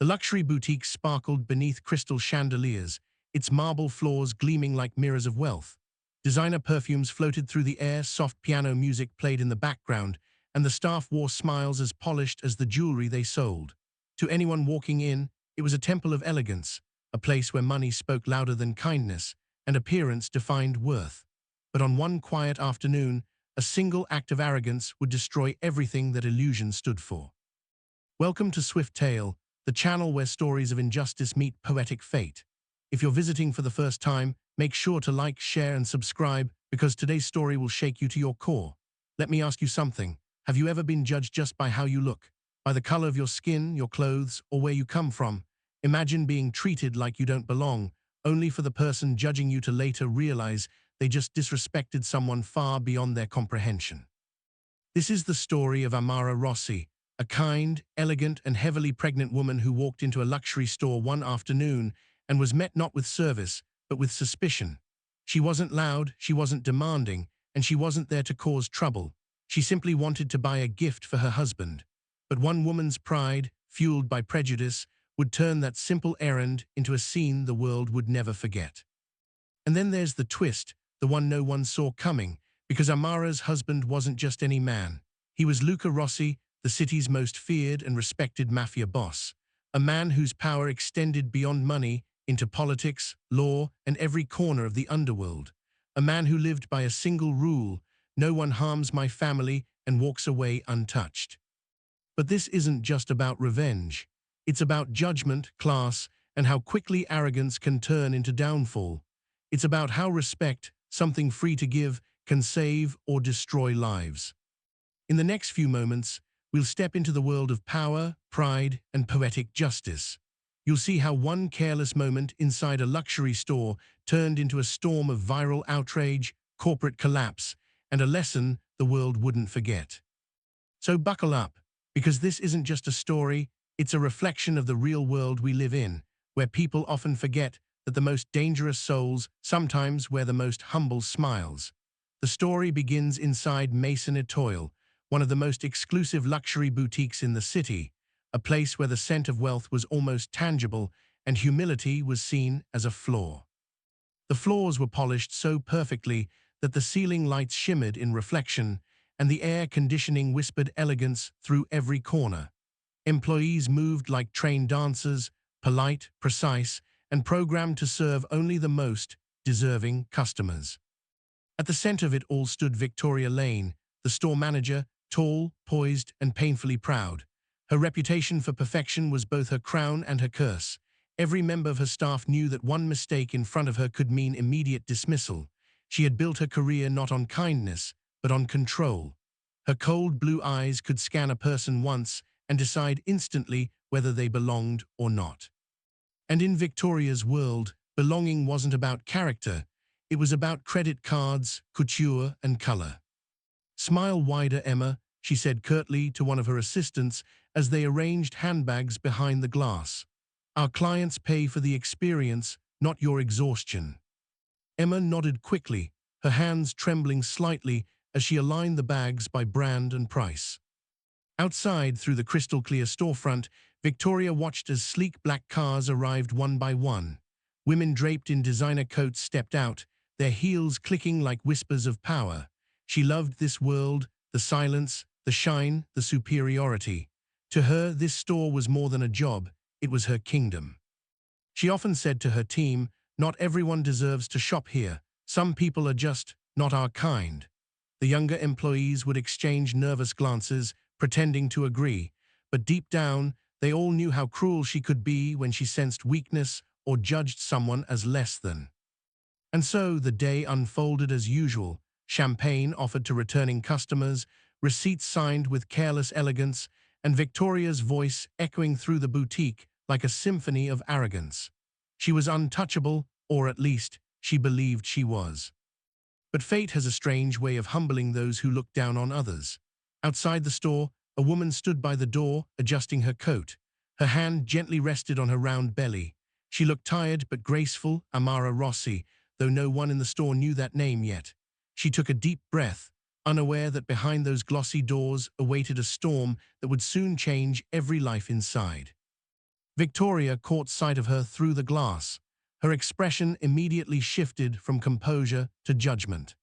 The luxury boutique sparkled beneath crystal chandeliers, its marble floors gleaming like mirrors of wealth. Designer perfumes floated through the air, soft piano music played in the background, and the staff wore smiles as polished as the jewelry they sold. To anyone walking in, it was a temple of elegance, a place where money spoke louder than kindness, and appearance defined worth. But on one quiet afternoon, a single act of arrogance would destroy everything that illusion stood for. Welcome to Swift Tale, the channel where stories of injustice meet poetic fate. If you're visiting for the first time, make sure to like, share, and subscribe because today's story will shake you to your core. Let me ask you something. Have you ever been judged just by how you look? By the color of your skin, your clothes, or where you come from? Imagine being treated like you don't belong, only for the person judging you to later realize they just disrespected someone far beyond their comprehension. This is the story of Amara Rossi, a kind, elegant, and heavily pregnant woman who walked into a luxury store one afternoon and was met not with service, but with suspicion. She wasn't loud, she wasn't demanding, and she wasn't there to cause trouble. She simply wanted to buy a gift for her husband. But one woman's pride, fueled by prejudice, would turn that simple errand into a scene the world would never forget. And then there's the twist, the one no one saw coming, because Amara's husband wasn't just any man. He was Luca Rossi, the city's most feared and respected Mafia boss, a man whose power extended beyond money into politics, law, and every corner of the underworld. A man who lived by a single rule: no one harms my family and walks away untouched. But this isn't just about revenge. It's about judgment, class, and how quickly arrogance can turn into downfall. It's about how respect, something free to give, can save or destroy lives. In the next few moments, we'll step into the world of power, pride, and poetic justice. You'll see how one careless moment inside a luxury store turned into a storm of viral outrage, corporate collapse, and a lesson the world wouldn't forget. So buckle up, because this isn't just a story, it's a reflection of the real world we live in, where people often forget that the most dangerous souls sometimes wear the most humble smiles. The story begins inside Maison Etoile, one of the most exclusive luxury boutiques in the city, a place where the scent of wealth was almost tangible and humility was seen as a flaw. The floors were polished so perfectly that the ceiling lights shimmered in reflection, and the air conditioning whispered elegance through every corner. Employees moved like trained dancers, polite, precise, and programmed to serve only the most deserving customers. At the center of it all stood Victoria Lane, the store manager, tall, poised, and painfully proud. Her reputation for perfection was both her crown and her curse. Every member of her staff knew that one mistake in front of her could mean immediate dismissal. She had built her career not on kindness, but on control. Her cold blue eyes could scan a person once and decide instantly whether they belonged or not. And in Victoria's world, belonging wasn't about character. It was about credit cards, couture, and color. "Smile wider, Emma," she said curtly to one of her assistants as they arranged handbags behind the glass. "Our clients pay for the experience, not your exhaustion." Emma nodded quickly, her hands trembling slightly as she aligned the bags by brand and price. Outside, through the crystal-clear storefront, Victoria watched as sleek black cars arrived one by one. Women draped in designer coats stepped out, their heels clicking like whispers of power. She loved this world, the silence, the shine, the superiority. To her, this store was more than a job, it was her kingdom. She often said to her team, "Not everyone deserves to shop here. Some people are just not our kind." The younger employees would exchange nervous glances, pretending to agree, but deep down, they all knew how cruel she could be when she sensed weakness or judged someone as less than. And so the day unfolded as usual, champagne offered to returning customers, receipts signed with careless elegance, and Victoria's voice echoing through the boutique like a symphony of arrogance. She was untouchable, or at least, she believed she was. But fate has a strange way of humbling those who look down on others. Outside the store, a woman stood by the door, adjusting her coat. Her hand gently rested on her round belly. She looked tired but graceful, Amara Rossi, though no one in the store knew that name yet. She took a deep breath, unaware that behind those glossy doors awaited a storm that would soon change every life inside. Victoria caught sight of her through the glass. Her expression immediately shifted from composure to judgment.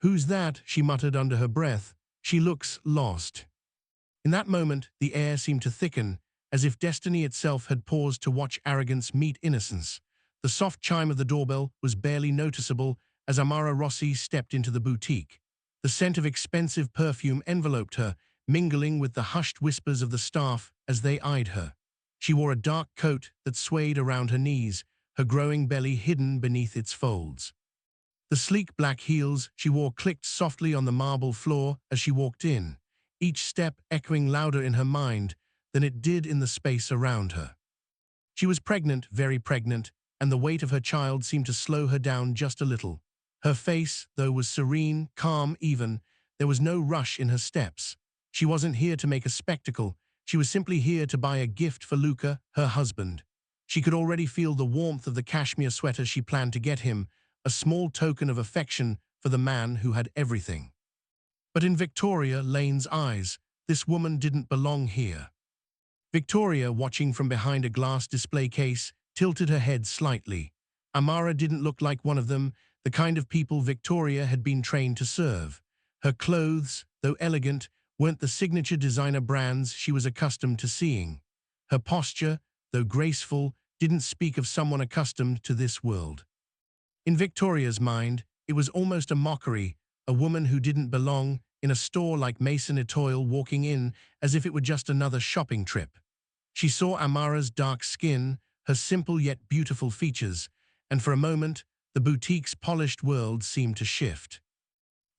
"Who's that?" she muttered under her breath. "She looks lost." In that moment, the air seemed to thicken, as if destiny itself had paused to watch arrogance meet innocence. The soft chime of the doorbell was barely noticeable as Amara Rossi stepped into the boutique. The scent of expensive perfume enveloped her, mingling with the hushed whispers of the staff as they eyed her. She wore a dark coat that swayed around her knees, her growing belly hidden beneath its folds. The sleek black heels she wore clicked softly on the marble floor as she walked in, each step echoing louder in her mind than it did in the space around her. She was pregnant, very pregnant, and the weight of her child seemed to slow her down just a little. Her face, though, was serene, calm even. There was no rush in her steps. She wasn't here to make a spectacle. She was simply here to buy a gift for Luca, her husband. She could already feel the warmth of the cashmere sweater she planned to get him, a small token of affection for the man who had everything. But in Victoria Lane's eyes, this woman didn't belong here. Victoria, watching from behind a glass display case, tilted her head slightly. Amara didn't look like one of them, the kind of people Victoria had been trained to serve. Her clothes, though elegant, weren't the signature designer brands she was accustomed to seeing. Her posture, though graceful, didn't speak of someone accustomed to this world. In Victoria's mind, it was almost a mockery, a woman who didn't belong in a store like Mason Etoile walking in as if it were just another shopping trip. She saw Amara's dark skin, her simple yet beautiful features, and for a moment, the boutique's polished world seemed to shift.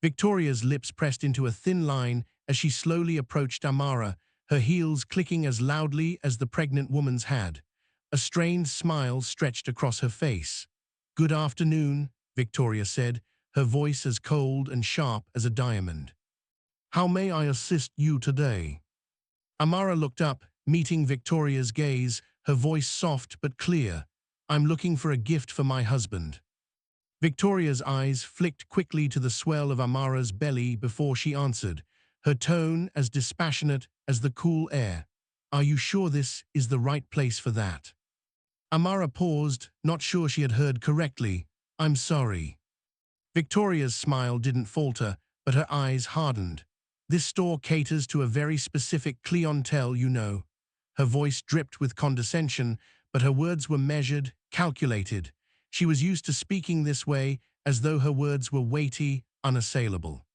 Victoria's lips pressed into a thin line as she slowly approached Amara, her heels clicking as loudly as the pregnant woman's had. A strained smile stretched across her face. "Good afternoon," Victoria said, her voice as cold and sharp as a diamond. "How may I assist you today?" Amara looked up, meeting Victoria's gaze, her voice soft but clear. "I'm looking for a gift for my husband." Victoria's eyes flicked quickly to the swell of Amara's belly before she answered, her tone as dispassionate as the cool air. "Are you sure this is the right place for that?" Amara paused, not sure she had heard correctly. "I'm sorry." Victoria's smile didn't falter, but her eyes hardened. "This store caters to a very specific clientele, you know." Her voice dripped with condescension, but her words were measured, calculated. She was used to speaking this way, as though her words were weighty, unassailable.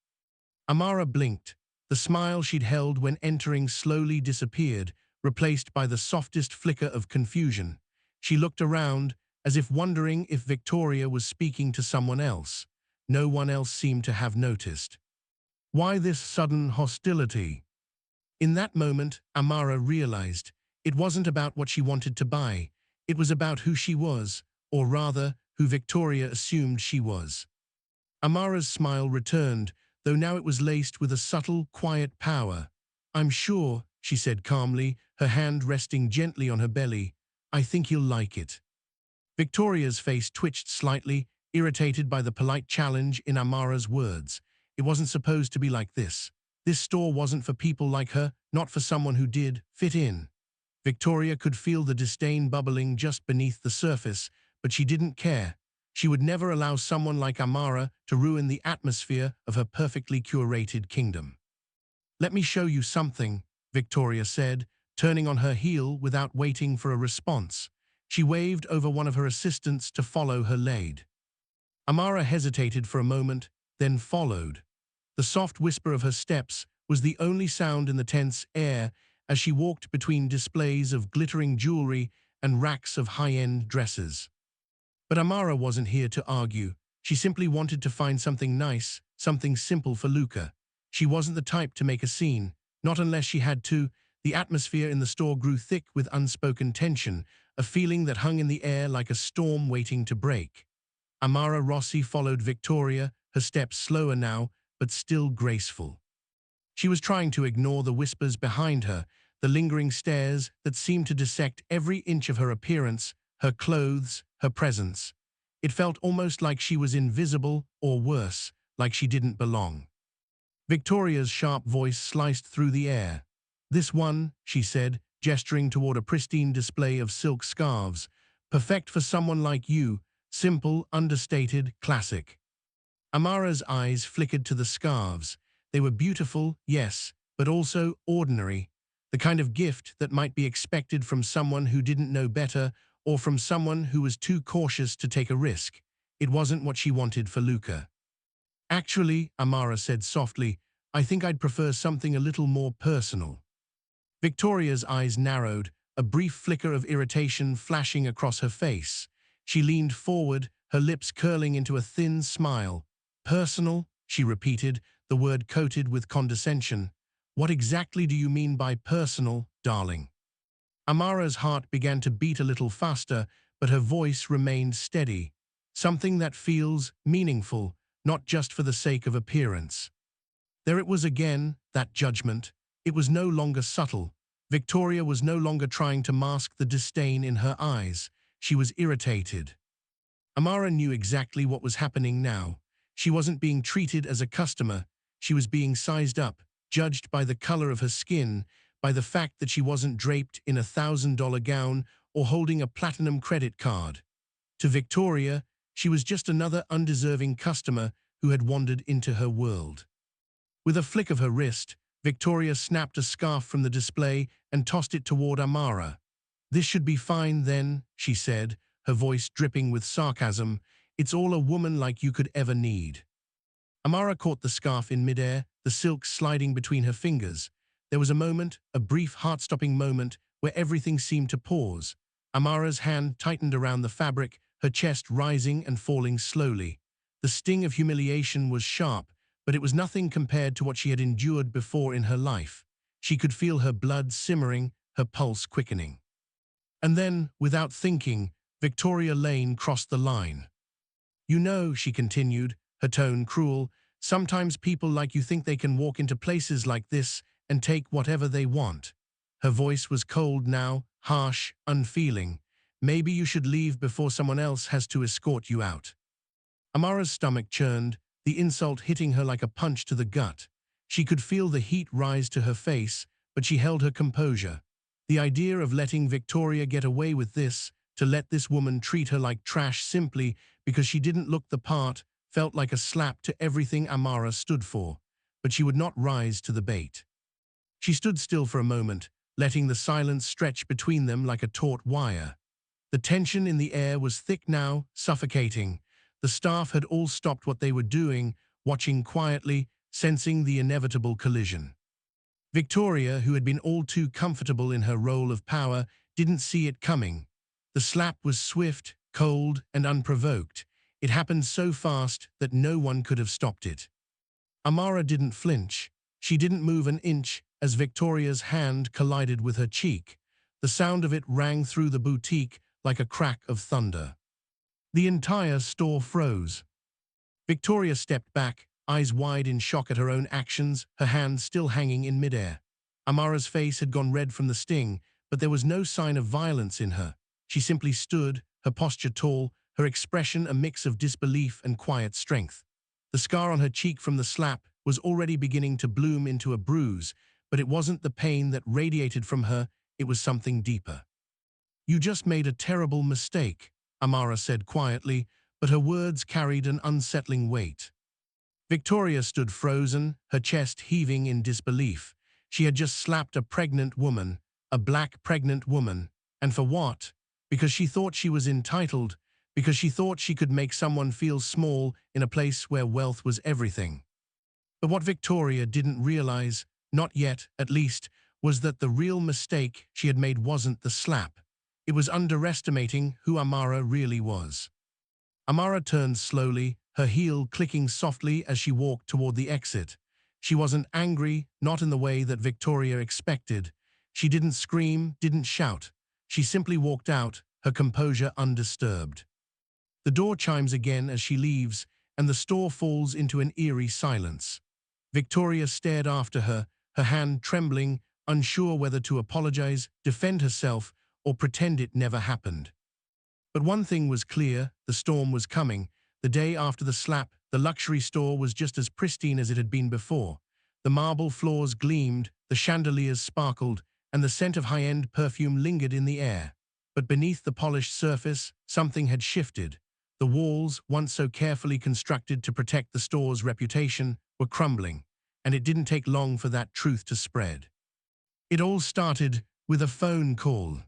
Amara blinked. The smile she'd held when entering slowly disappeared, replaced by the softest flicker of confusion. She looked around, as if wondering if Victoria was speaking to someone else. No one else seemed to have noticed. Why this sudden hostility? In that moment, Amara realized it wasn't about what she wanted to buy. It was about who she was, or rather, who Victoria assumed she was. Amara's smile returned, though now it was laced with a subtle, quiet power. "I'm sure," she said calmly, her hand resting gently on her belly. "I think you'll like it." Victoria's face twitched slightly, irritated by the polite challenge in Amara's words. It wasn't supposed to be like this. This store wasn't for people like her, not for someone who did fit in. Victoria could feel the disdain bubbling just beneath the surface, but she didn't care. She would never allow someone like Amara to ruin the atmosphere of her perfectly curated kingdom. "Let me show you something," Victoria said, turning on her heel without waiting for a response. She waved over one of her assistants to follow her lead. Amara hesitated for a moment, then followed. The soft whisper of her steps was the only sound in the tense air as she walked between displays of glittering jewelry and racks of high-end dresses. But Amara wasn't here to argue. She simply wanted to find something nice, something simple for Luca. She wasn't the type to make a scene, not unless she had to. The atmosphere in the store grew thick with unspoken tension, a feeling that hung in the air like a storm waiting to break. Amara Rossi followed Victoria, her steps slower now, but still graceful. She was trying to ignore the whispers behind her, the lingering stares that seemed to dissect every inch of her appearance, her clothes, her presence. It felt almost like she was invisible, or worse, like she didn't belong. Victoria's sharp voice sliced through the air. "This one," she said, gesturing toward a pristine display of silk scarves. Perfect for someone like you, simple, understated, classic. Amara's eyes flickered to the scarves. They were beautiful, yes, but also ordinary. The kind of gift that might be expected from someone who didn't know better or from someone who was too cautious to take a risk. It wasn't what she wanted for Luca. Actually, Amara said softly, I think I'd prefer something a little more personal. Victoria's eyes narrowed, a brief flicker of irritation flashing across her face. She leaned forward, her lips curling into a thin smile. Personal, she repeated, the word coated with condescension. What exactly do you mean by personal, darling? Amara's heart began to beat a little faster, but her voice remained steady. Something that feels meaningful, not just for the sake of appearance. There it was again, that judgment. It was no longer subtle. Victoria was no longer trying to mask the disdain in her eyes. She was irritated. Amara knew exactly what was happening now. She wasn't being treated as a customer. She was being sized up, judged by the color of her skin, by the fact that she wasn't draped in a $1,000 gown or holding a platinum credit card. To Victoria, she was just another undeserving customer who had wandered into her world. With a flick of her wrist, Victoria snapped a scarf from the display and tossed it toward Amara. This should be fine then, she said, her voice dripping with sarcasm. It's all a woman like you could ever need. Amara caught the scarf in midair, the silk sliding between her fingers. There was a moment, a brief heart-stopping moment, where everything seemed to pause. Amara's hand tightened around the fabric, her chest rising and falling slowly. The sting of humiliation was sharp, but it was nothing compared to what she had endured before in her life. She could feel her blood simmering, her pulse quickening. And then, without thinking, Victoria Lane crossed the line. You know, she continued, her tone cruel, sometimes people like you think they can walk into places like this and take whatever they want. Her voice was cold now, harsh, unfeeling. Maybe you should leave before someone else has to escort you out. Amara's stomach churned, the insult hitting her like a punch to the gut. She could feel the heat rise to her face, but she held her composure. The idea of letting Victoria get away with this, to let this woman treat her like trash simply because she didn't look the part, felt like a slap to everything Amara stood for. But she would not rise to the bait. She stood still for a moment, letting the silence stretch between them like a taut wire. The tension in the air was thick now, suffocating. The staff had all stopped what they were doing, watching quietly, sensing the inevitable collision. Victoria, who had been all too comfortable in her role of power, didn't see it coming. The slap was swift, cold, and unprovoked. It happened so fast that no one could have stopped it. Amara didn't flinch. She didn't move an inch as Victoria's hand collided with her cheek. The sound of it rang through the boutique like a crack of thunder. The entire store froze. Victoria stepped back, eyes wide in shock at her own actions, her hand still hanging in midair. Amara's face had gone red from the sting, but there was no sign of violence in her. She simply stood, her posture tall, her expression a mix of disbelief and quiet strength. The scar on her cheek from the slap was already beginning to bloom into a bruise, but it wasn't the pain that radiated from her, it was something deeper. You just made a terrible mistake, Amara said quietly, but her words carried an unsettling weight. Victoria stood frozen, her chest heaving in disbelief. She had just slapped a pregnant woman, a black pregnant woman. And for what? Because she thought she was entitled, because she thought she could make someone feel small in a place where wealth was everything. But what Victoria didn't realize, not yet at least, was that the real mistake she had made wasn't the slap. It was underestimating who Amara really was. Amara turned slowly, her heel clicking softly as she walked toward the exit. She wasn't angry, not in the way that Victoria expected. She didn't scream, didn't shout. She simply walked out, her composure undisturbed. The door chimes again as she leaves, and the store falls into an eerie silence. Victoria stared after her, her hand trembling, unsure whether to apologize, defend herself, or pretend it never happened. But one thing was clear, the storm was coming. The day after the slap, the luxury store was just as pristine as it had been before. The marble floors gleamed, the chandeliers sparkled, and the scent of high-end perfume lingered in the air. But beneath the polished surface, something had shifted. The walls, once so carefully constructed to protect the store's reputation, were crumbling, and it didn't take long for that truth to spread. It all started with a phone call.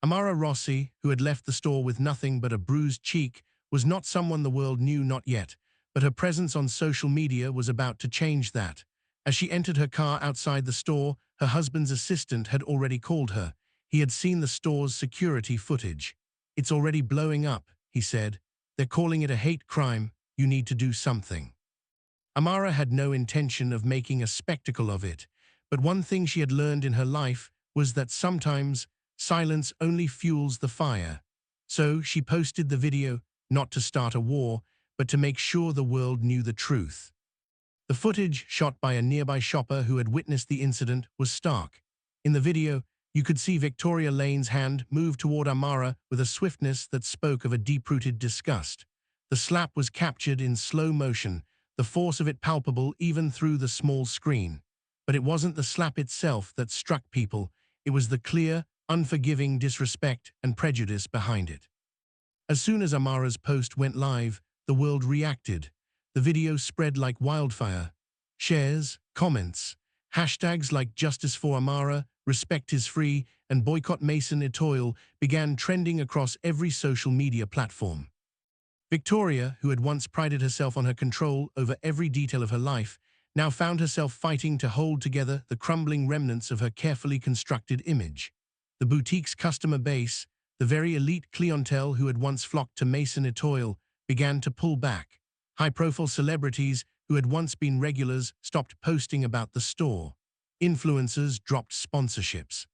Amara Rossi, who had left the store with nothing but a bruised cheek, was not someone the world knew not yet, but her presence on social media was about to change that. As she entered her car outside the store, her husband's assistant had already called her. He had seen the store's security footage. "It's already blowing up," he said. "They're calling it a hate crime. You need to do something." Amara had no intention of making a spectacle of it, but one thing she had learned in her life was that sometimes silence only fuels the fire. So she posted the video, not to start a war, but to make sure the world knew the truth. The footage, shot by a nearby shopper who had witnessed the incident, was stark. In the video, you could see Victoria Lane's hand move toward Amara with a swiftness that spoke of a deep-rooted disgust. The slap was captured in slow motion, the force of it palpable even through the small screen. But it wasn't the slap itself that struck people, it was the clear, unforgiving disrespect and prejudice behind it. As soon as Amara's post went live, the world reacted. The video spread like wildfire. Shares, comments, hashtags like Justice for Amara, Respect is Free, and Boycott Mason Etoile began trending across every social media platform. Victoria, who had once prided herself on her control over every detail of her life, now found herself fighting to hold together the crumbling remnants of her carefully constructed image. The boutique's customer base, the very elite clientele who had once flocked to Mason Etoile, began to pull back. High-profile celebrities who had once been regulars stopped posting about the store. Influencers dropped sponsorships.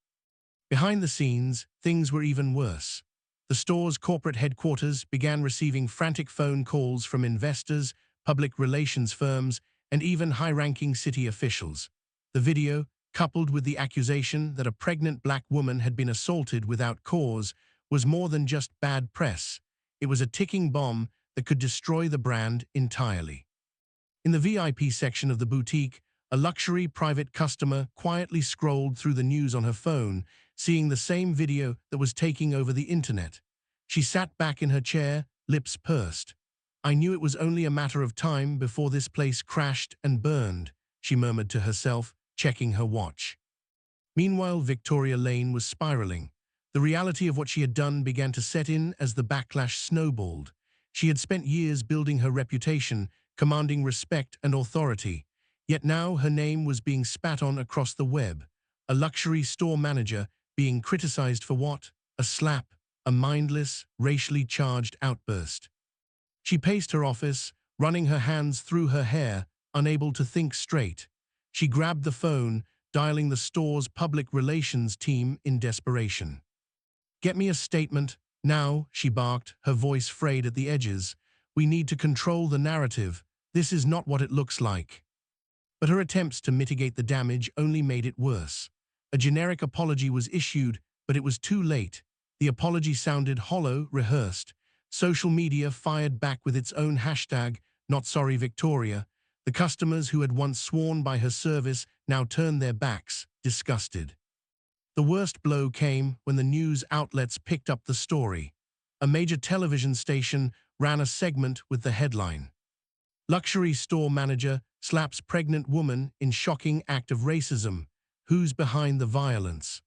Behind the scenes, things were even worse. The store's corporate headquarters began receiving frantic phone calls from investors, public relations firms, and even high-ranking city officials. The video, coupled with the accusation that a pregnant black woman had been assaulted without cause, was more than just bad press. It was a ticking bomb that could destroy the brand entirely. In the VIP section of the boutique, a luxury private customer quietly scrolled through the news on her phone, seeing the same video that was taking over the internet. She sat back in her chair, lips pursed. "I knew it was only a matter of time before this place crashed and burned," she murmured to herself, checking her watch. Meanwhile, Victoria Lane was spiraling. The reality of what she had done began to set in as the backlash snowballed. She had spent years building her reputation, commanding respect and authority. Yet now her name was being spat on across the web. A luxury store manager being criticized for what? A slap, a mindless, racially charged outburst. She paced her office, running her hands through her hair, unable to think straight. She grabbed the phone, dialing the store's public relations team in desperation. "Get me a statement, now," she barked, her voice frayed at the edges. "We need to control the narrative. This is not what it looks like." But her attempts to mitigate the damage only made it worse. A generic apology was issued, but it was too late. The apology sounded hollow, rehearsed. Social media fired back with its own hashtag, "Not Sorry Victoria." The customers who had once sworn by her service now turned their backs, disgusted. The worst blow came when the news outlets picked up the story. A major television station ran a segment with the headline, "Luxury Store Manager Slaps Pregnant Woman in Shocking Act of Racism. Who's Behind the Violence?"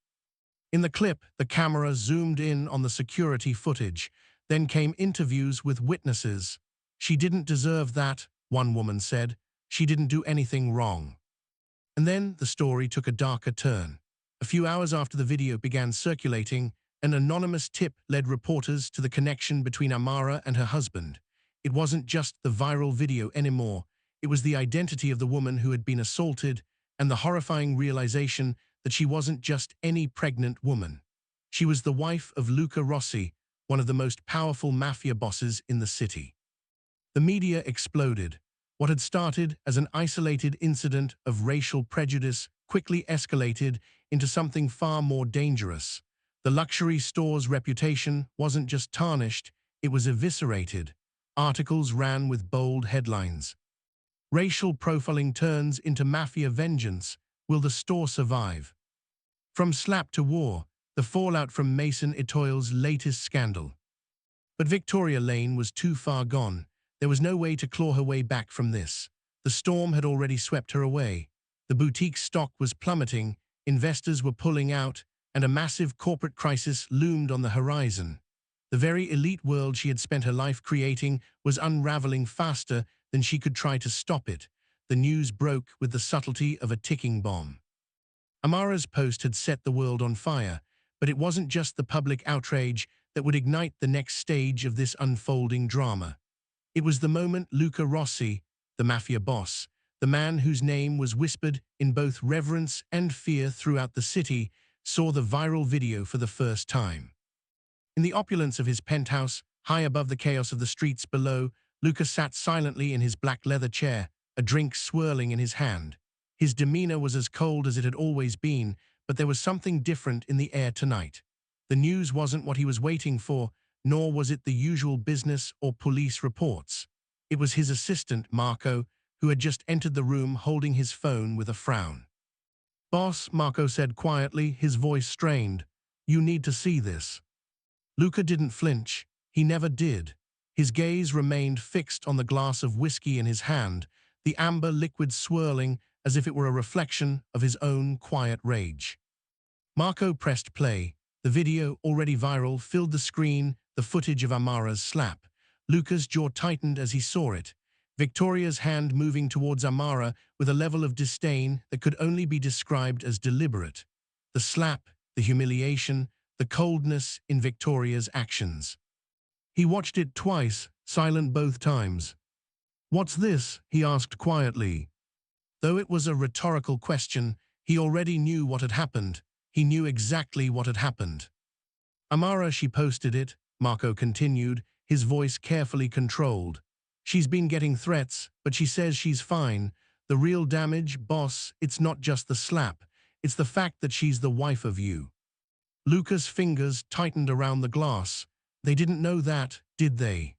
In the clip, the camera zoomed in on the security footage. Then came interviews with witnesses. "She didn't deserve that," one woman said. "She didn't do anything wrong." And then the story took a darker turn. A few hours after the video began circulating, an anonymous tip led reporters to the connection between Amara and her husband. It wasn't just the viral video anymore. It was the identity of the woman who had been assaulted and the horrifying realization that she wasn't just any pregnant woman. She was the wife of Luca Rossi, one of the most powerful mafia bosses in the city. The media exploded. What had started as an isolated incident of racial prejudice quickly escalated into something far more dangerous. The luxury store's reputation wasn't just tarnished, it was eviscerated. Articles ran with bold headlines. "Racial profiling turns into mafia vengeance. Will the store survive?" From slap to war, the fallout from Mason Etoile's latest scandal. But Victoria Lane was too far gone. There was no way to claw her way back from this. The storm had already swept her away. The boutique stock was plummeting, investors were pulling out, and a massive corporate crisis loomed on the horizon. The very elite world she had spent her life creating was unraveling faster than she could try to stop it. The news broke with the subtlety of a ticking bomb. Amara's post had set the world on fire, but it wasn't just the public outrage that would ignite the next stage of this unfolding drama. It was the moment Luca Rossi, the Mafia boss, the man whose name was whispered in both reverence and fear throughout the city, saw the viral video for the first time. In the opulence of his penthouse, high above the chaos of the streets below, Luca sat silently in his black leather chair, a drink swirling in his hand. His demeanor was as cold as it had always been, but there was something different in the air tonight. The news wasn't what he was waiting for, nor was it the usual business or police reports. It was his assistant, Marco, who had just entered the room holding his phone with a frown. "Boss," Marco said quietly, his voice strained, "you need to see this." Luca didn't flinch. He never did. His gaze remained fixed on the glass of whiskey in his hand, the amber liquid swirling as if it were a reflection of his own quiet rage. Marco pressed play. The video, already viral, filled the screen, the footage of Amara's slap. Luca's jaw tightened as he saw it, Victoria's hand moving towards Amara with a level of disdain that could only be described as deliberate. The slap, the humiliation, the coldness in Victoria's actions. He watched it twice, silent both times. "What's this?" he asked quietly. Though it was a rhetorical question, he already knew what had happened. He knew exactly what had happened. "Amara, she posted it," Marco continued, his voice carefully controlled. "She's been getting threats, but she says she's fine. The real damage, boss, it's not just the slap. It's the fact that she's the wife of you." Luca's fingers tightened around the glass. "They didn't know that, did they?"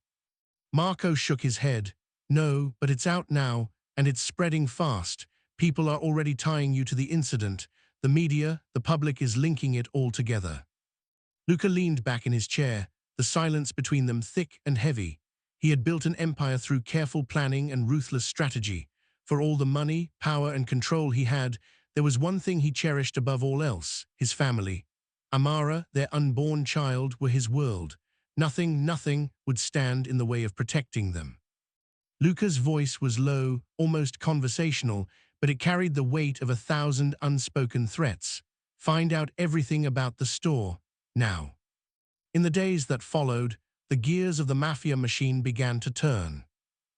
Marco shook his head. "No, but it's out now, and it's spreading fast. People are already tying you to the incident. The media, the public is linking it all together." Luca leaned back in his chair, the silence between them thick and heavy. He had built an empire through careful planning and ruthless strategy. For all the money, power, and control he had, there was one thing he cherished above all else: his family. Amara, their unborn child, were his world. Nothing would stand in the way of protecting them. Luca's voice was low, almost conversational, but it carried the weight of 1,000 unspoken threats. "Find out everything about the store, now." In the days that followed, the gears of the Mafia machine began to turn.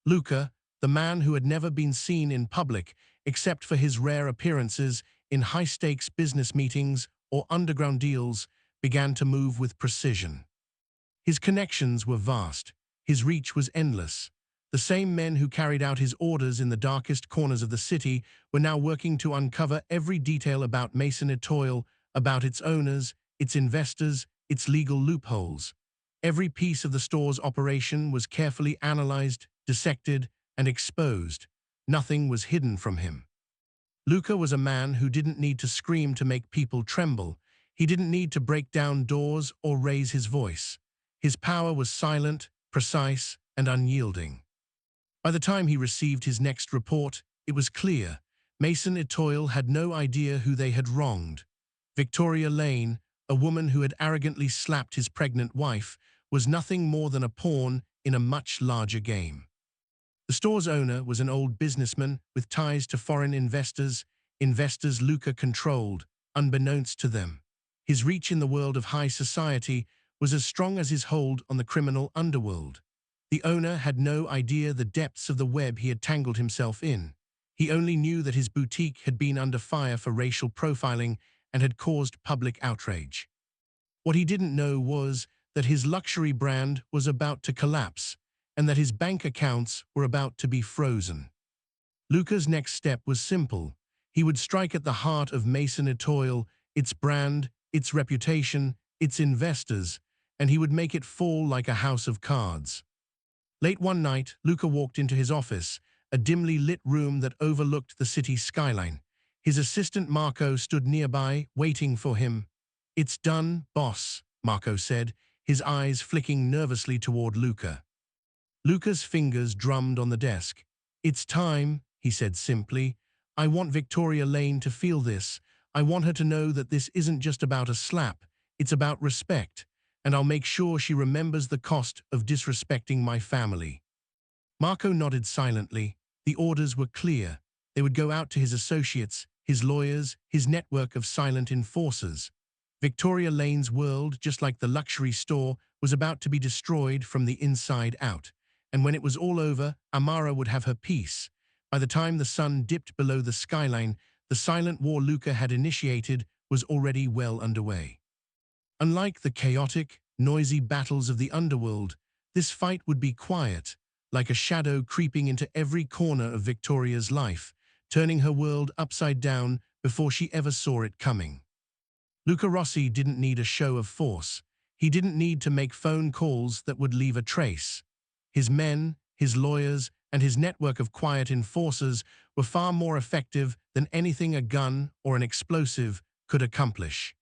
Luca, the man who had never been seen in public except for his rare appearances in high-stakes business meetings or underground deals, began to move with precision. His connections were vast. His reach was endless. The same men who carried out his orders in the darkest corners of the city were now working to uncover every detail about Mason Etoile, about its owners, its investors, its legal loopholes. Every piece of the store's operation was carefully analyzed, dissected, and exposed. Nothing was hidden from him. Luca was a man who didn't need to scream to make people tremble. He didn't need to break down doors or raise his voice. His power was silent, precise, and unyielding. By the time he received his next report, it was clear. Mason Etoile had no idea who they had wronged. Victoria Lane, a woman who had arrogantly slapped his pregnant wife, was nothing more than a pawn in a much larger game. The store's owner was an old businessman with ties to foreign investors Luca controlled, unbeknownst to them. His reach in the world of high society was as strong as his hold on the criminal underworld. The owner had no idea the depths of the web he had tangled himself in. He only knew that his boutique had been under fire for racial profiling and had caused public outrage. What he didn't know was that his luxury brand was about to collapse, and that his bank accounts were about to be frozen. Luca's next step was simple. He would strike at the heart of Mason Etoile, its brand, its reputation, its investors, and he would make it fall like a house of cards. Late one night, Luca walked into his office, a dimly lit room that overlooked the city skyline. His assistant Marco stood nearby, waiting for him. "It's done, boss," Marco said, his eyes flicking nervously toward Luca. Luca's fingers drummed on the desk. "It's time," he said simply. "I want Victoria Lane to feel this. I want her to know that this isn't just about a slap. It's about respect. And I'll make sure she remembers the cost of disrespecting my family." Marco nodded silently. The orders were clear. They would go out to his associates, his lawyers, his network of silent enforcers. Victoria Lane's world, just like the luxury store, was about to be destroyed from the inside out. And when it was all over, Amara would have her peace. By the time the sun dipped below the skyline, the silent war Luca had initiated was already well underway. Unlike the chaotic, noisy battles of the underworld, this fight would be quiet, like a shadow creeping into every corner of Victoria's life, turning her world upside down before she ever saw it coming. Luca Rossi didn't need a show of force. He didn't need to make phone calls that would leave a trace. His men, his lawyers, and his network of quiet enforcers were far more effective than anything a gun or an explosive could accomplish.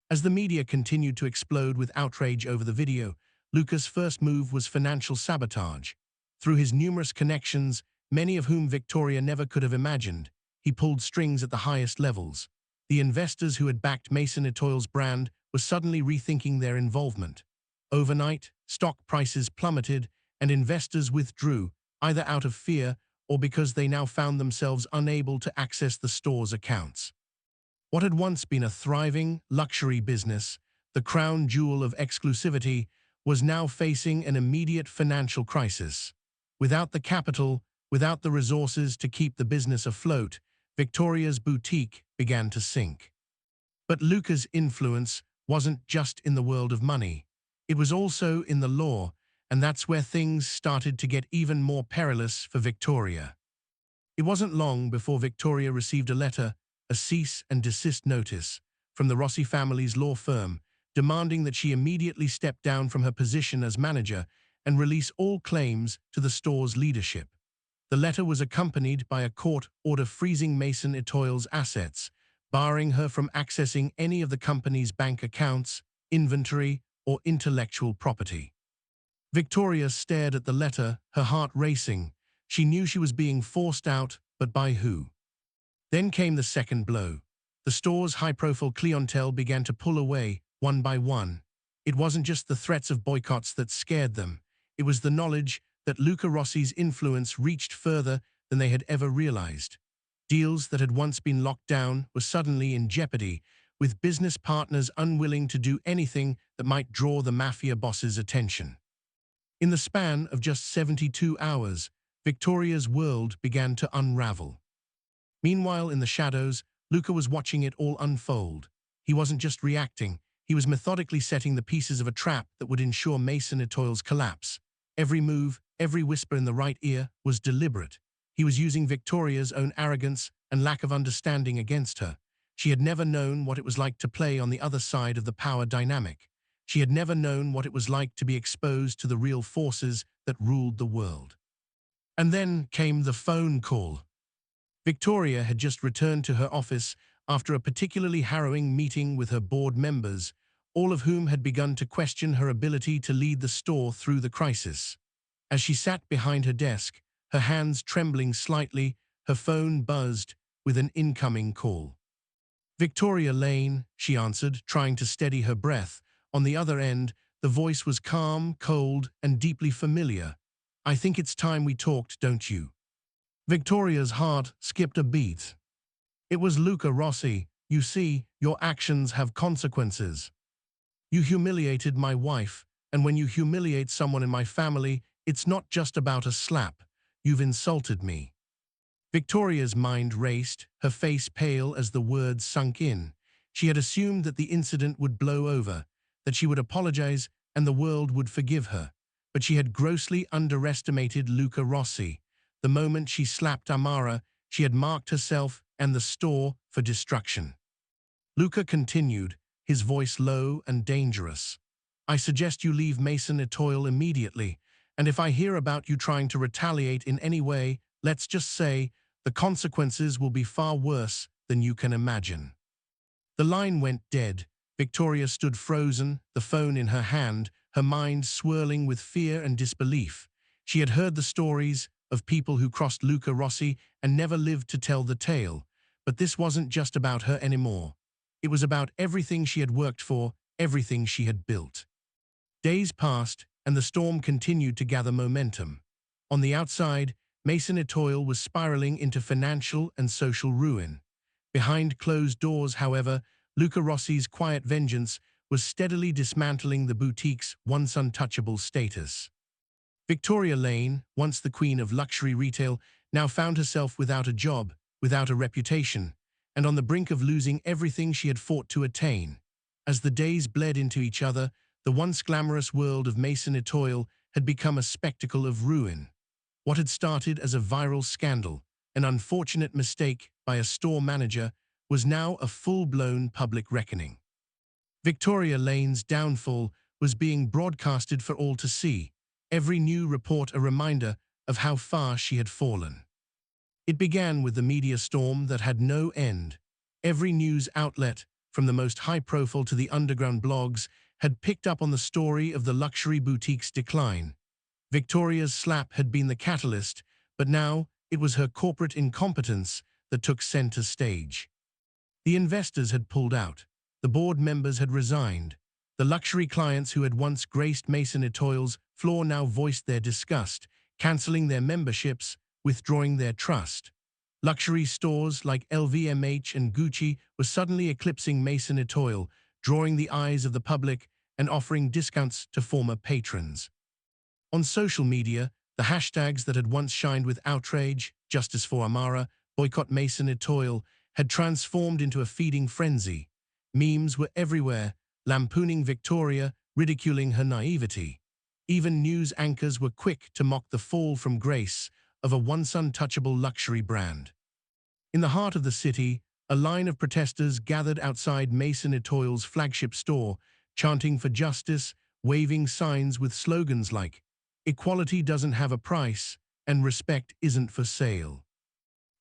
As the media continued to explode with outrage over the video, Luca's first move was financial sabotage. Through his numerous connections, many of whom Victoria never could have imagined, he pulled strings at the highest levels. The investors who had backed Mason Etoile's brand were suddenly rethinking their involvement. Overnight, stock prices plummeted, and investors withdrew, either out of fear or because they now found themselves unable to access the store's accounts. What had once been a thriving, luxury business, the crown jewel of exclusivity, was now facing an immediate financial crisis. Without the capital, without the resources to keep the business afloat, Victoria's boutique began to sink. But Luca's influence wasn't just in the world of money. It was also in the law, and that's where things started to get even more perilous for Victoria. It wasn't long before Victoria received a letter, a cease and desist notice, from the Rossi family's law firm, demanding that she immediately step down from her position as manager and release all claims to the store's leadership. The letter was accompanied by a court order freezing Mason Etoile's assets, barring her from accessing any of the company's bank accounts, inventory, or intellectual property. Victoria stared at the letter, her heart racing. She knew she was being forced out, but by who? Then came the second blow. The store's high-profile clientele began to pull away, one by one. It wasn't just the threats of boycotts that scared them. It was the knowledge that Luca Rossi's influence reached further than they had ever realized. Deals that had once been locked down were suddenly in jeopardy, with business partners unwilling to do anything that might draw the Mafia boss's attention. In the span of just 72 hours, Victoria's world began to unravel. Meanwhile, in the shadows, Luca was watching it all unfold. He wasn't just reacting, he was methodically setting the pieces of a trap that would ensure Mason Etoile's collapse. Every move, every whisper in the right ear was deliberate. He was using Victoria's own arrogance and lack of understanding against her. She had never known what it was like to play on the other side of the power dynamic. She had never known what it was like to be exposed to the real forces that ruled the world. And then came the phone call. Victoria had just returned to her office after a particularly harrowing meeting with her board members, all of whom had begun to question her ability to lead the store through the crisis. As she sat behind her desk, her hands trembling slightly, her phone buzzed with an incoming call. "Victoria Lane," she answered, trying to steady her breath. On the other end, the voice was calm, cold, and deeply familiar. "I think it's time we talked, don't you?" Victoria's heart skipped a beat. It was Luca Rossi. "You see, your actions have consequences. You humiliated my wife, and when you humiliate someone in my family, it's not just about a slap. You've insulted me." Victoria's mind raced, her face pale as the words sunk in. She had assumed that the incident would blow over, that she would apologize and the world would forgive her. But she had grossly underestimated Luca Rossi. The moment she slapped Amara, she had marked herself and the store for destruction. Luca continued, his voice low and dangerous. "I suggest you leave Mason Etoile immediately, and if I hear about you trying to retaliate in any way, let's just say the consequences will be far worse than you can imagine. The line went dead. Victoria stood frozen, the phone in her hand, her mind swirling with fear and disbelief. She had heard the stories of people who crossed Luca Rossi and never lived to tell the tale. But this wasn't just about her anymore. It was about everything she had worked for, everything she had built. Days passed, and the storm continued to gather momentum. On the outside, Mason Etoile was spiraling into financial and social ruin. Behind closed doors, however, Luca Rossi's quiet vengeance was steadily dismantling the boutique's once untouchable status. Victoria Lane, once the queen of luxury retail, now found herself without a job, without a reputation, and on the brink of losing everything she had fought to attain. As the days bled into each other, the once glamorous world of Mason Etoile had become a spectacle of ruin. What had started as a viral scandal, an unfortunate mistake by a store manager, was now a full-blown public reckoning. Victoria Lane's downfall was being broadcasted for all to see, every new report a reminder of how far she had fallen. It began with the media storm that had no end. Every news outlet, from the most high-profile to the underground blogs, had picked up on the story of the luxury boutique's decline. Victoria's slap had been the catalyst, but now it was her corporate incompetence that took center stage. The investors had pulled out. The board members had resigned. The luxury clients who had once graced Mason Etoile's floor now voiced their disgust, cancelling their memberships, withdrawing their trust. Luxury stores like LVMH and Gucci were suddenly eclipsing Mason Etoile, drawing the eyes of the public and offering discounts to former patrons. On social media, the hashtags that had once shined with outrage, justice for Amara, boycott Mason Etoile, had transformed into a feeding frenzy. Memes were everywhere, lampooning Victoria, ridiculing her naivety. Even news anchors were quick to mock the fall from grace of a once untouchable luxury brand. In the heart of the city, a line of protesters gathered outside Mason Etoile's flagship store, chanting for justice, waving signs with slogans like, "Equality doesn't have a price," and "Respect isn't for sale."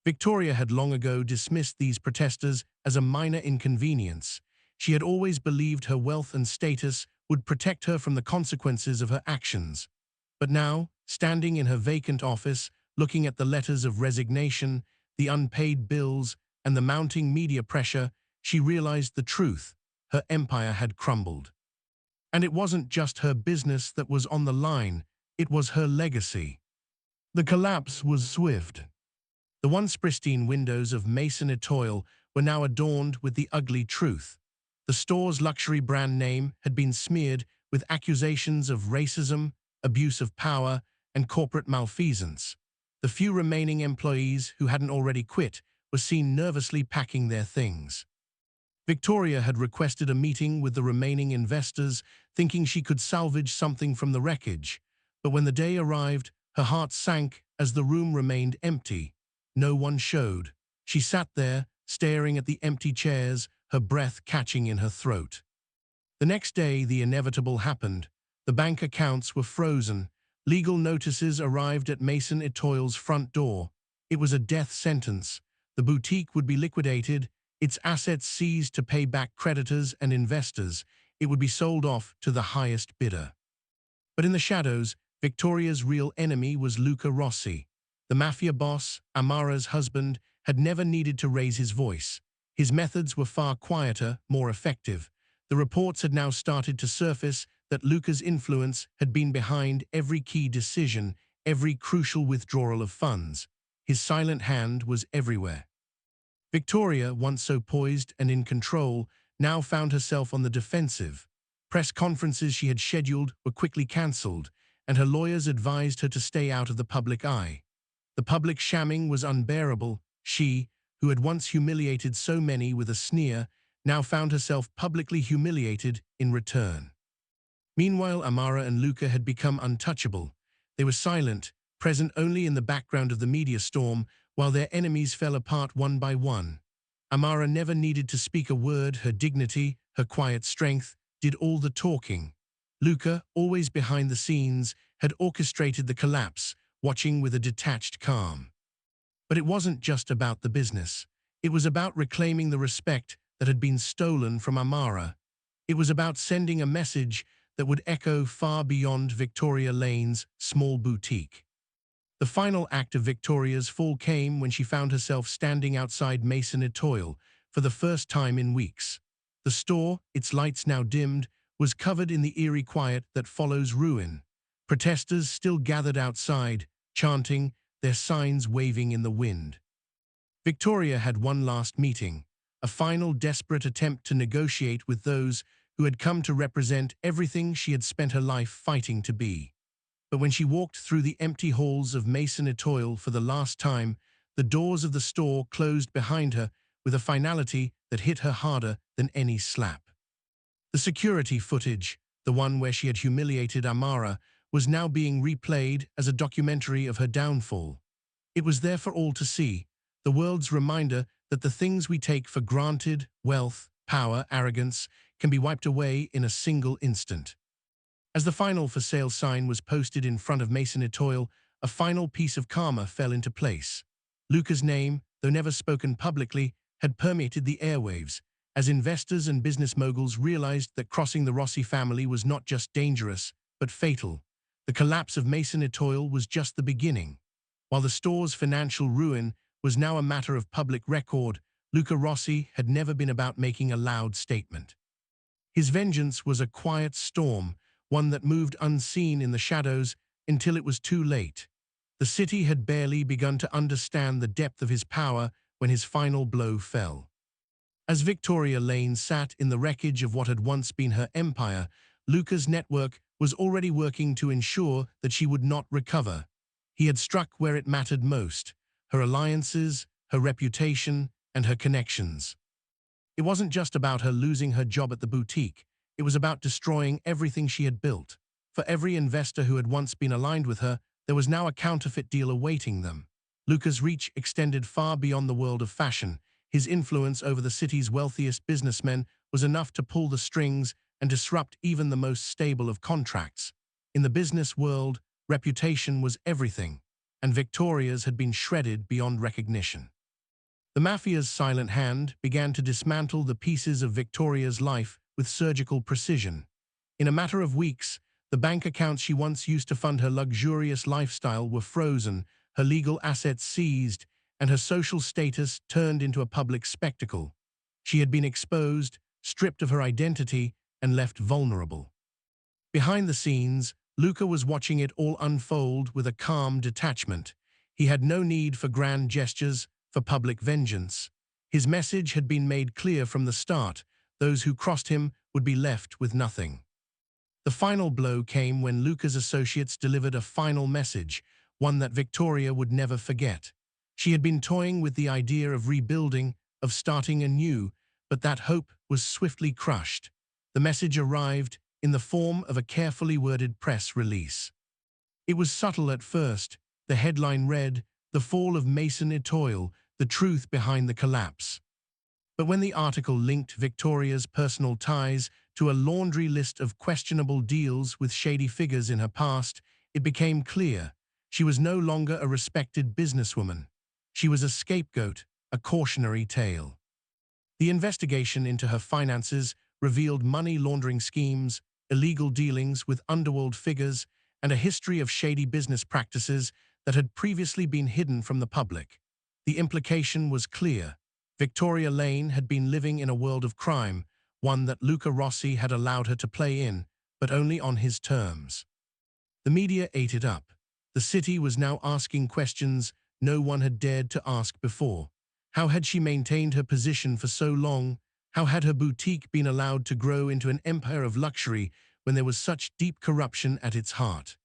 Victoria had long ago dismissed these protesters as a minor inconvenience. She had always believed her wealth and status would protect her from the consequences of her actions. But now, standing in her vacant office, looking at the letters of resignation, the unpaid bills, and the mounting media pressure, she realized the truth. Her empire had crumbled. And it wasn't just her business that was on the line, it was her legacy. The collapse was swift. The once pristine windows of Mason Etoile were now adorned with the ugly truth. The store's luxury brand name had been smeared with accusations of racism, abuse of power, and corporate malfeasance. The few remaining employees who hadn't already quit were seen nervously packing their things. Victoria had requested a meeting with the remaining investors, thinking she could salvage something from the wreckage. But when the day arrived, her heart sank as the room remained empty. No one showed. She sat there, staring at the empty chairs, her breath catching in her throat. The next day, the inevitable happened. The bank accounts were frozen. Legal notices arrived at Mason Etoile's front door. It was a death sentence. The boutique would be liquidated, its assets seized to pay back creditors and investors. It would be sold off to the highest bidder. But in the shadows, Victoria's real enemy was Luca Rossi. The Mafia boss, Amara's husband, had never needed to raise his voice. His methods were far quieter, more effective. The reports had now started to surface that Luca's influence had been behind every key decision, every crucial withdrawal of funds. His silent hand was everywhere. Victoria, once so poised and in control, now found herself on the defensive. Press conferences she had scheduled were quickly cancelled, and her lawyers advised her to stay out of the public eye. The public shamming was unbearable. She, who had once humiliated so many with a sneer, now found herself publicly humiliated in return. Meanwhile, Amara and Luca had become untouchable. They were silent, present only in the background of the media storm, while their enemies fell apart one by one. Amara never needed to speak a word. Her dignity, her quiet strength, did all the talking. Luca, always behind the scenes, had orchestrated the collapse, watching with a detached calm. But it wasn't just about the business. It was about reclaiming the respect that had been stolen from Amara. It was about sending a message that would echo far beyond Victoria Lane's small boutique. The final act of Victoria's fall came when she found herself standing outside Mason Etoile for the first time in weeks. The store, its lights now dimmed, was covered in the eerie quiet that follows ruin. Protesters still gathered outside, chanting, their signs waving in the wind. Victoria had one last meeting, a final desperate attempt to negotiate with those who had come to represent everything she had spent her life fighting to be. But when she walked through the empty halls of Mason Etoile for the last time, the doors of the store closed behind her with a finality that hit her harder than any slap. The security footage, the one where she had humiliated Amara, was now being replayed as a documentary of her downfall. It was there for all to see, the world's reminder that the things we take for granted, wealth, power, arrogance, can be wiped away in a single instant. As the final for sale sign was posted in front of Mason Etoile, a final piece of karma fell into place. Luca's name, though never spoken publicly, had permeated the airwaves, as investors and business moguls realized that crossing the Rossi family was not just dangerous, but fatal. The collapse of Mason Etoile was just the beginning. While the store's financial ruin was now a matter of public record, Luca Rossi had never been about making a loud statement. His vengeance was a quiet storm, one that moved unseen in the shadows until it was too late. The city had barely begun to understand the depth of his power when his final blow fell. As Victoria Lane sat in the wreckage of what had once been her empire, Luca's network was already working to ensure that she would not recover. He had struck where it mattered most: her alliances, her reputation, and her connections. It wasn't just about her losing her job at the boutique. It was about destroying everything she had built. For every investor who had once been aligned with her, there was now a counterfeit deal awaiting them. Luca's reach extended far beyond the world of fashion. His influence over the city's wealthiest businessmen was enough to pull the strings and disrupt even the most stable of contracts. In the business world, reputation was everything, and Victoria's had been shredded beyond recognition. The Mafia's silent hand began to dismantle the pieces of Victoria's life with surgical precision. In a matter of weeks, the bank accounts she once used to fund her luxurious lifestyle were frozen, her legal assets seized, and her social status turned into a public spectacle. She had been exposed, stripped of her identity, and left vulnerable. Behind the scenes, Luca was watching it all unfold with a calm detachment. He had no need for grand gestures, for public vengeance. His message had been made clear from the start: those who crossed him would be left with nothing. The final blow came when Luca's associates delivered a final message, one that Victoria would never forget. She had been toying with the idea of rebuilding, of starting anew, but that hope was swiftly crushed. The message arrived in the form of a carefully worded press release. It was subtle at first. The headline read, "The Fall of Mason Etoile, the Truth Behind the Collapse." But when the article linked Victoria's personal ties to a laundry list of questionable deals with shady figures in her past, it became clear she was no longer a respected businesswoman. She was a scapegoat, a cautionary tale. The investigation into her finances revealed money laundering schemes, illegal dealings with underworld figures, and a history of shady business practices that had previously been hidden from the public. The implication was clear. Victoria Lane had been living in a world of crime, one that Luca Rossi had allowed her to play in, but only on his terms. The media ate it up. The city was now asking questions no one had dared to ask before. How had she maintained her position for so long? How had her boutique been allowed to grow into an empire of luxury when there was such deep corruption at its heart?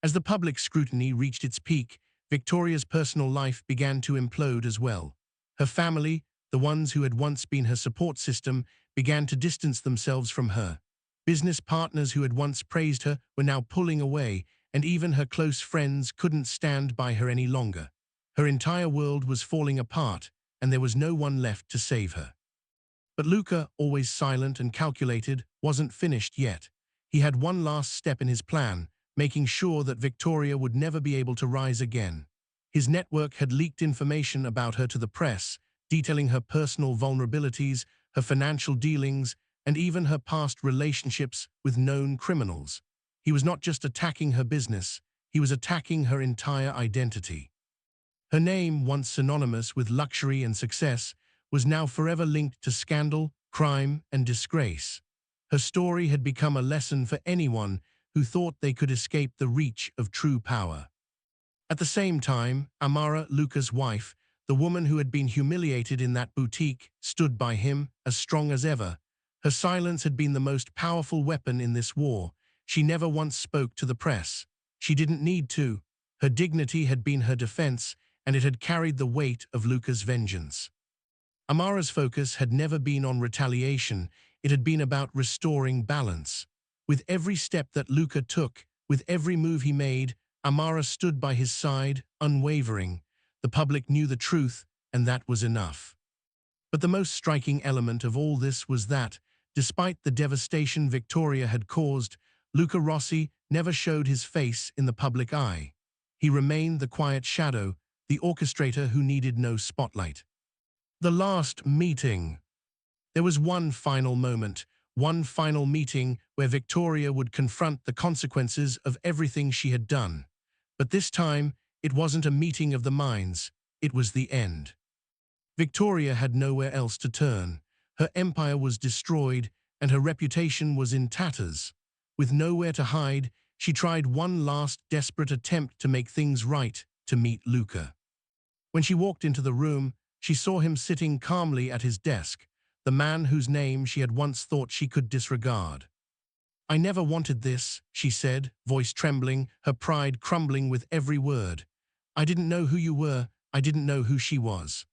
As the public scrutiny reached its peak, Victoria's personal life began to implode as well. Her family, the ones who had once been her support system, began to distance themselves from her. Business partners who had once praised her were now pulling away, and even her close friends couldn't stand by her any longer. Her entire world was falling apart, and there was no one left to save her. But Luca, always silent and calculated, wasn't finished yet. He had one last step in his plan, making sure that Victoria would never be able to rise again. His network had leaked information about her to the press, detailing her personal vulnerabilities, her financial dealings, and even her past relationships with known criminals. He was not just attacking her business, he was attacking her entire identity. Her name, once synonymous with luxury and success, was now forever linked to scandal, crime, and disgrace. Her story had become a lesson for anyone who thought they could escape the reach of true power. At the same time, Amara, Luca's wife, the woman who had been humiliated in that boutique, stood by him, as strong as ever. Her silence had been the most powerful weapon in this war. She never once spoke to the press. She didn't need to. Her dignity had been her defense, and it had carried the weight of Luca's vengeance. Amara's focus had never been on retaliation, it had been about restoring balance. With every step that Luca took, with every move he made, Amara stood by his side, unwavering. The public knew the truth, and that was enough. But the most striking element of all this was that, despite the devastation Victoria had caused, Luca Rossi never showed his face in the public eye. He remained the quiet shadow, the orchestrator who needed no spotlight. The last meeting. There was one final moment, one final meeting where Victoria would confront the consequences of everything she had done. But this time, it wasn't a meeting of the minds, it was the end. Victoria had nowhere else to turn. Her empire was destroyed, and her reputation was in tatters. With nowhere to hide, she tried one last desperate attempt to make things right, to meet Luca. When she walked into the room, she saw him sitting calmly at his desk, the man whose name she had once thought she could disregard. "I never wanted this," she said, voice trembling, her pride crumbling with every word. "I didn't know who you were, I didn't know who she was."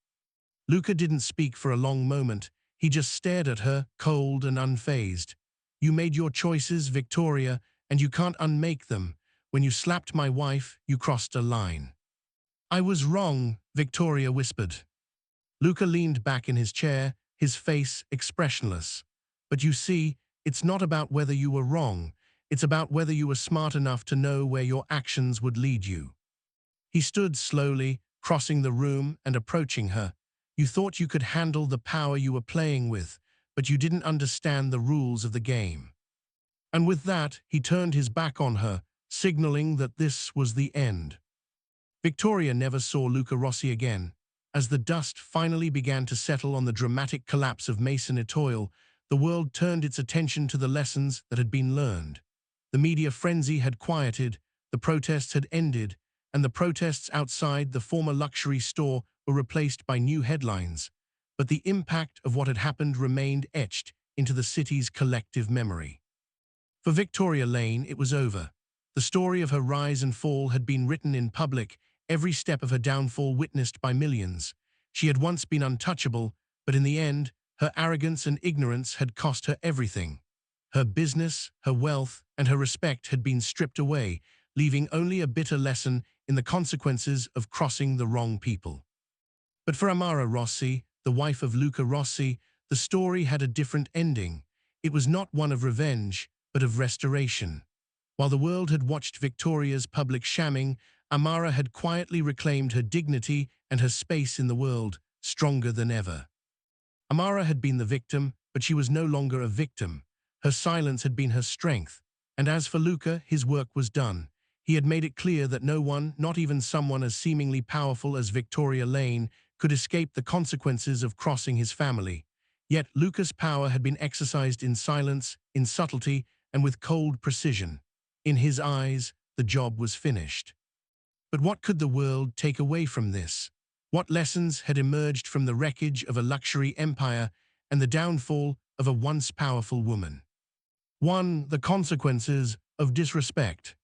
Luca didn't speak for a long moment, he just stared at her, cold and unfazed. "You made your choices, Victoria, and you can't unmake them. When you slapped my wife, you crossed a line." "I was wrong," Victoria whispered. Luca leaned back in his chair, his face expressionless. "But you see, it's not about whether you were wrong, it's about whether you were smart enough to know where your actions would lead you." He stood slowly, crossing the room and approaching her. "You thought you could handle the power you were playing with, but you didn't understand the rules of the game." And with that, he turned his back on her, signaling that this was the end. Victoria never saw Luca Rossi again. As the dust finally began to settle on the dramatic collapse of Mason Etoile, the world turned its attention to the lessons that had been learned. The media frenzy had quieted, the protests had ended, and the protests outside the former luxury store were replaced by new headlines. But the impact of what had happened remained etched into the city's collective memory. For Victoria Lane, it was over. The story of her rise and fall had been written in public, every step of her downfall witnessed by millions. She had once been untouchable, but in the end, her arrogance and ignorance had cost her everything. Her business, her wealth, and her respect had been stripped away, leaving only a bitter lesson in the consequences of crossing the wrong people. But for Amara Rossi, the wife of Luca Rossi, the story had a different ending. It was not one of revenge, but of restoration. While the world had watched Victoria's public shamming, Amara had quietly reclaimed her dignity and her space in the world, stronger than ever. Amara had been the victim, but she was no longer a victim. Her silence had been her strength. And as for Luca, his work was done. He had made it clear that no one, not even someone as seemingly powerful as Victoria Lane, could escape the consequences of crossing his family. Yet Luca's power had been exercised in silence, in subtlety, and with cold precision. In his eyes, the job was finished. But what could the world take away from this? What lessons had emerged from the wreckage of a luxury empire and the downfall of a once powerful woman? 1. The consequences of disrespect.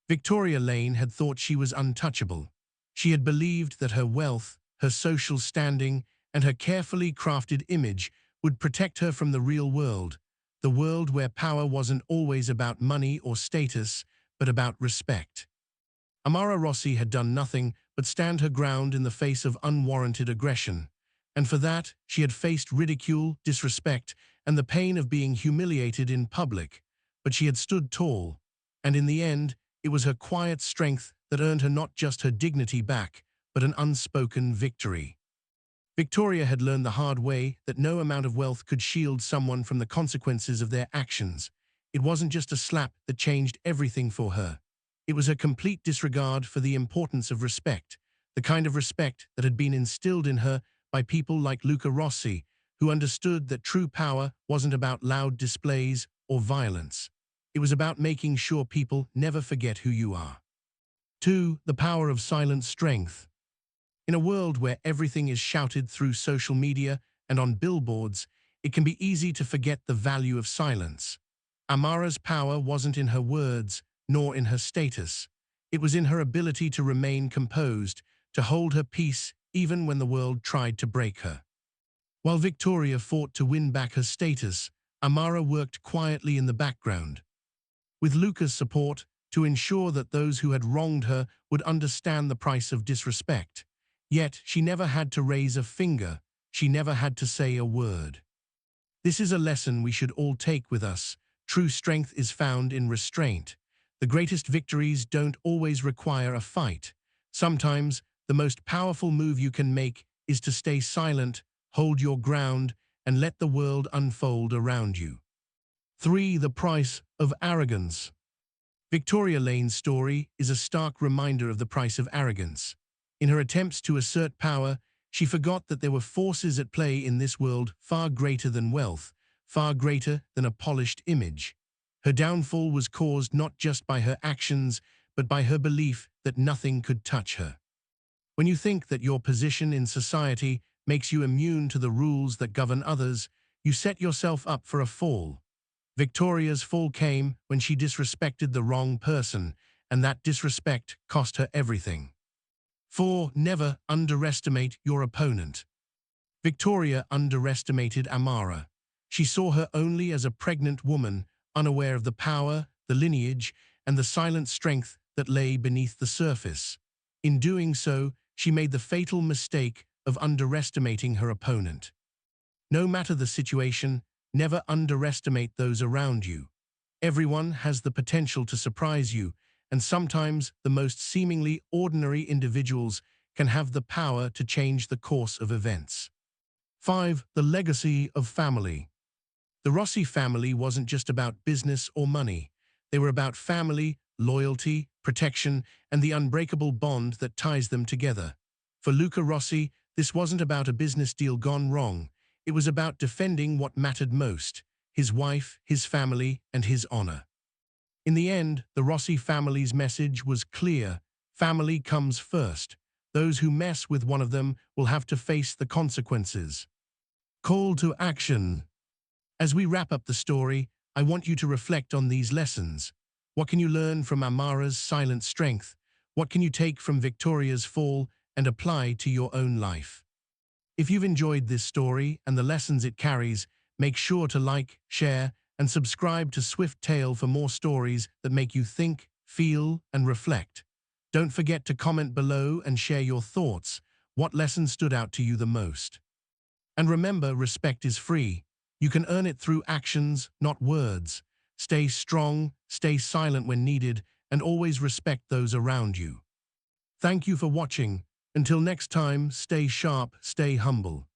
Victoria Lane had thought she was untouchable. She had believed that her wealth, her social standing, and her carefully crafted image would protect her from the real world, the world where power wasn't always about money or status, but about respect. Amara Rossi had done nothing but stand her ground in the face of unwarranted aggression, and for that she had faced ridicule, disrespect, and the pain of being humiliated in public. But she had stood tall, and in the end, it was her quiet strength that earned her not just her dignity back, but an unspoken victory. Victoria had learned the hard way that no amount of wealth could shield someone from the consequences of their actions. It wasn't just a slap that changed everything for her. It was a complete disregard for the importance of respect, the kind of respect that had been instilled in her by people like Luca Rossi, who understood that true power wasn't about loud displays or violence. It was about making sure people never forget who you are. 2. The power of silent strength. In a world where everything is shouted through social media and on billboards, it can be easy to forget the value of silence. Amara's power wasn't in her words, nor in her status. It was in her ability to remain composed, to hold her peace even when the world tried to break her. While Victoria fought to win back her status, Amara worked quietly in the background, with Luca's support, to ensure that those who had wronged her would understand the price of disrespect. Yet she never had to raise a finger, she never had to say a word. This is a lesson we should all take with us. True strength is found in restraint. The greatest victories don't always require a fight. Sometimes, the most powerful move you can make is to stay silent, hold your ground, and let the world unfold around you. 3. The price of arrogance. Victoria Lane's story is a stark reminder of the price of arrogance. In her attempts to assert power, she forgot that there were forces at play in this world far greater than wealth, far greater than a polished image. Her downfall was caused not just by her actions, but by her belief that nothing could touch her. When you think that your position in society makes you immune to the rules that govern others, you set yourself up for a fall. Victoria's fall came when she disrespected the wrong person, and that disrespect cost her everything. 4. Never underestimate your opponent. Victoria underestimated Amara. She saw her only as a pregnant woman, unaware of the power, the lineage, and the silent strength that lay beneath the surface. In doing so, she made the fatal mistake of underestimating her opponent. No matter the situation, never underestimate those around you. Everyone has the potential to surprise you, and sometimes the most seemingly ordinary individuals can have the power to change the course of events. 5. The legacy of family. The Rossi family wasn't just about business or money. They were about family, loyalty, protection, and the unbreakable bond that ties them together. For Luca Rossi, this wasn't about a business deal gone wrong. It was about defending what mattered most: his wife, his family, and his honor. In the end, the Rossi family's message was clear: family comes first. Those who mess with one of them will have to face the consequences. Call to action. As we wrap up the story, I want you to reflect on these lessons. What can you learn from Amara's silent strength? What can you take from Victoria's fall and apply to your own life? If you've enjoyed this story and the lessons it carries, make sure to like, share, and subscribe to Swift Tale for more stories that make you think, feel, and reflect. Don't forget to comment below and share your thoughts. What lesson stood out to you the most? And remember, respect is free. You can earn it through actions, not words. Stay strong, stay silent when needed, and always respect those around you. Thank you for watching. Until next time, stay sharp, stay humble.